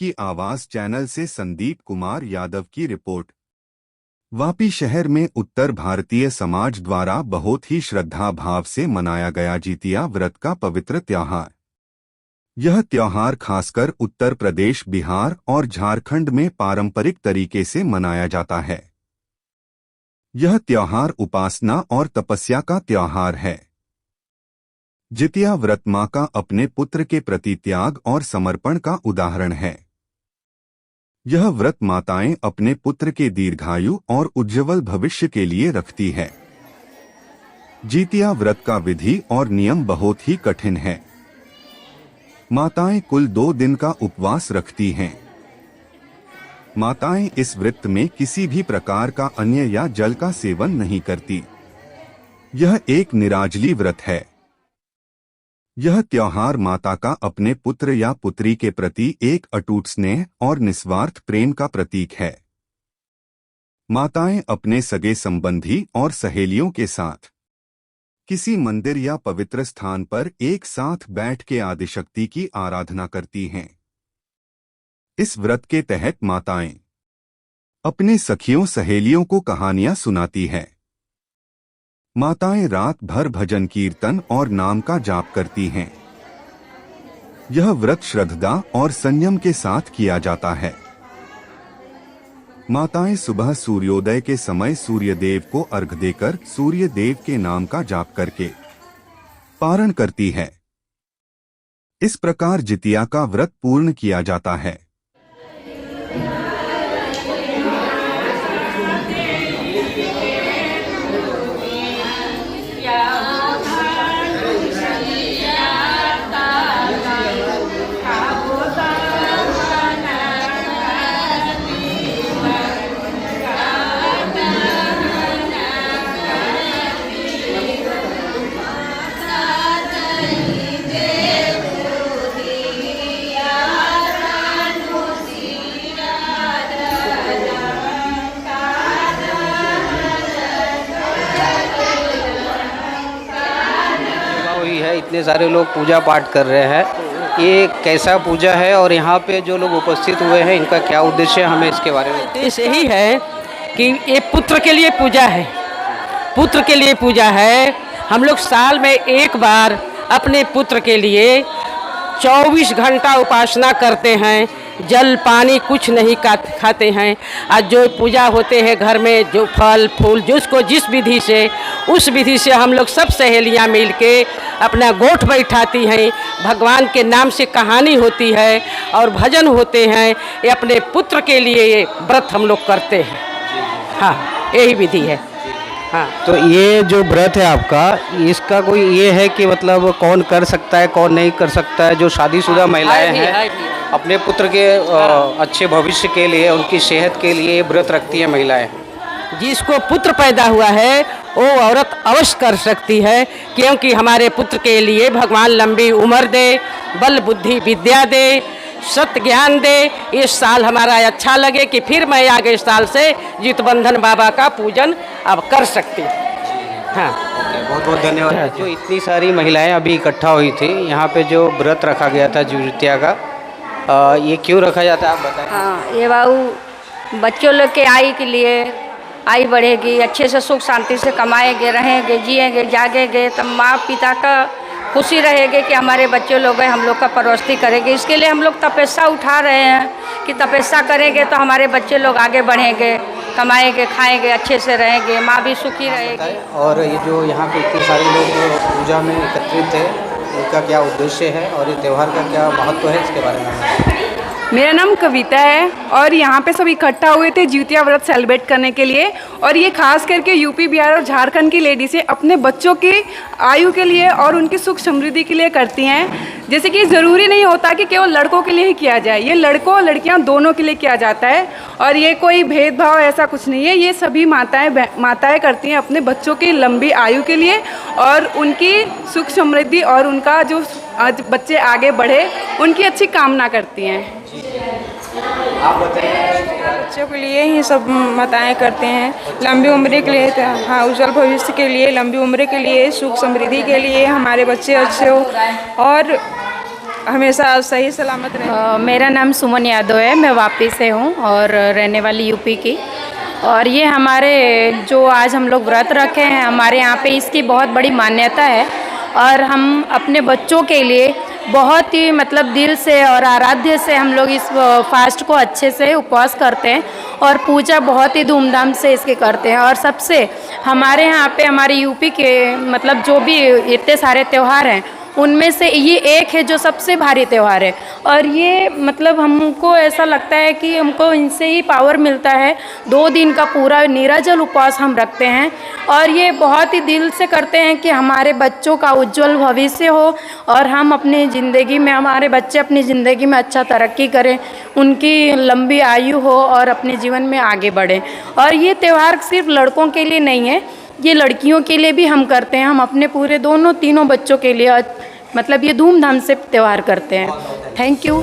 की आवाज चैनल से संदीप कुमार यादव की रिपोर्ट। वापी शहर में उत्तर भारतीय समाज द्वारा बहुत ही श्रद्धा भाव से मनाया गया जितिया व्रत का पवित्र त्योहार। यह त्योहार खासकर उत्तर प्रदेश, बिहार और झारखंड में पारंपरिक तरीके से मनाया जाता है। यह त्योहार उपासना और तपस्या का त्योहार है। जितिया व्रत मां का अपने पुत्र के प्रति त्याग और समर्पण का उदाहरण है। यह व्रत माताएं अपने पुत्र के दीर्घायु और उज्ज्वल भविष्य के लिए रखती है। जितिया व्रत का विधि और नियम बहुत ही कठिन है। माताएं कुल 2 दिन का उपवास रखती हैं। माताएं इस व्रत में किसी भी प्रकार का अन्न या जल का सेवन नहीं करती। यह एक निराजली व्रत है। यह त्योहार माता का अपने पुत्र या पुत्री के प्रति एक अटूट स्नेह और निस्वार्थ प्रेम का प्रतीक है। माताएं अपने सगे संबंधी और सहेलियों के साथ किसी मंदिर या पवित्र स्थान पर एक साथ बैठ के आदिशक्ति की आराधना करती हैं। इस व्रत के तहत माताएं अपने सखियों सहेलियों को कहानियां सुनाती हैं। माताएं रात भर भजन कीर्तन और नाम का जाप करती हैं। यह व्रत श्रद्धा और संयम के साथ किया जाता है। माताएं सुबह सूर्योदय के समय सूर्यदेव को अर्घ देकर सूर्यदेव के नाम का जाप करके पारण करती है। इस प्रकार जितिया का व्रत पूर्ण किया जाता है। इतने सारे लोग पूजा पाठ कर रहे हैं, ये कैसा पूजा है और यहाँ पे जो लोग उपस्थित हुए हैं इनका क्या उद्देश्य है, हमें इसके बारे में। उद्देश्य यही है कि ये पुत्र के लिए पूजा है। पुत्र के लिए पूजा है। हम लोग साल में एक बार अपने पुत्र के लिए 24 घंटा उपासना करते हैं। जल पानी कुछ नहीं खाते हैं। आज जो पूजा होते हैं घर में, जो फल फूल जिसको जिस विधि से, उस विधि से हम लोग सब सहेलियां मिल के अपना गोठ बैठाती हैं। भगवान के नाम से कहानी होती है और भजन होते हैं। ये अपने पुत्र के लिए ये व्रत हम लोग करते हैं। हाँ, यही विधि है। हाँ, तो ये जो व्रत है आपका, इसका कोई ये है कि मतलब कौन कर सकता है कौन नहीं कर सकता है? जो शादीशुदा महिलाएं हैं अपने पुत्र के अच्छे भविष्य के लिए, उनकी सेहत के लिए ये व्रत रखती हैं महिलाएं। जिसको पुत्र पैदा हुआ है वो औरत अवश्य कर सकती है, क्योंकि हमारे पुत्र के लिए भगवान लंबी उम्र दे, बल बुद्धि विद्या दे, सत्य ज्ञान दे। इस साल हमारा अच्छा लगे कि फिर मैं आगे साल से जितबंधन बाबा का पूजन अब कर सकती हूँ। हाँ, बहुत बहुत धन्यवाद। जो इतनी सारी महिलाएं अभी इकट्ठा हुई थी यहाँ पे, जो व्रत रखा गया था जितिया का, ये क्यों रखा जाता है आप बताएं। हाँ, ये बाबू बच्चों लोग के आयु के लिए, आयु बढ़ेगी, अच्छे से सुख शांति से कमाएंगे, रहेंगे, जिएंगे, जागेंगे, तब माँ पिता का खुशी रहेगी कि हमारे बच्चे लोग हैं, हम लोग का परवरिश करेंगे। इसके लिए हम लोग तपस्या उठा रहे हैं कि तपस्या करेंगे तो हमारे बच्चे लोग आगे बढ़ेंगे, कमाएंगे, खाएंगे, अच्छे से रहेंगे, माँ भी सुखी रहेगी। और ये जो यहाँ पे इतने सारे लोग पूजा में एकत्रित थे, इनका क्या उद्देश्य है और ये त्यौहार का क्या महत्व है, इसके बारे में। मेरा नाम कविता है और यहाँ पे सब इकट्ठा हुए थे जितिया व्रत सेलिब्रेट करने के लिए। और ये खास करके यूपी, बिहार और झारखंड की लेडीज़ें अपने बच्चों की आयु के लिए और उनकी सुख समृद्धि के लिए करती हैं। जैसे कि ज़रूरी नहीं होता कि केवल लड़कों के लिए ही किया जाए, ये लड़कों और लड़कियाँ दोनों के लिए किया जाता है। और ये कोई भेदभाव ऐसा कुछ नहीं है, ये सभी माताएँ करती हैं अपने बच्चों की लंबी आयु के लिए और उनकी सुख समृद्धि और उनका जो आज बच्चे आगे बढ़े उनकी अच्छी कामना करती हैं। आप बताइए। बच्चों के लिए ही सब माताएं करते हैं, लंबी उम्र के लिए। हाँ, उज्जवल भविष्य के लिए, लंबी उम्र के लिए, सुख समृद्धि के लिए, हमारे बच्चे अच्छे हो और हमेशा सही सलामत रहे। मेरा नाम सुमन यादव है, मैं वापी से हूँ और रहने वाली यूपी की। और ये हमारे जो आज हम लोग व्रत रखे हैं, हमारे यहाँ पे इसकी बहुत बड़ी मान्यता है और हम अपने बच्चों के लिए बहुत ही मतलब दिल से और आराध्य से हम लोग इस फास्ट को अच्छे से उपवास करते हैं और पूजा बहुत ही धूमधाम से इसके करते हैं। और सबसे हमारे यहाँ पे हमारे यूपी के मतलब जो भी इतने सारे त्यौहार हैं उनमें से ये एक है जो सबसे भारी त्यौहार है। और ये मतलब हमको ऐसा लगता है कि हमको इनसे ही पावर मिलता है। 2 दिन का पूरा निराजल उपवास हम रखते हैं और ये बहुत ही दिल से करते हैं कि हमारे बच्चों का उज्जवल भविष्य हो और हम अपनी ज़िंदगी में, हमारे बच्चे अपनी ज़िंदगी में अच्छा तरक्की करें, उनकी लंबी आयु हो और अपने जीवन में आगे बढ़ें। और ये त्यौहार सिर्फ लड़कों के लिए नहीं है, ये लड़कियों के लिए भी हम करते हैं। हम अपने पूरे तीनों बच्चों के लिए मतलब ये धूमधाम से त्यौहार करते हैं। Thank you.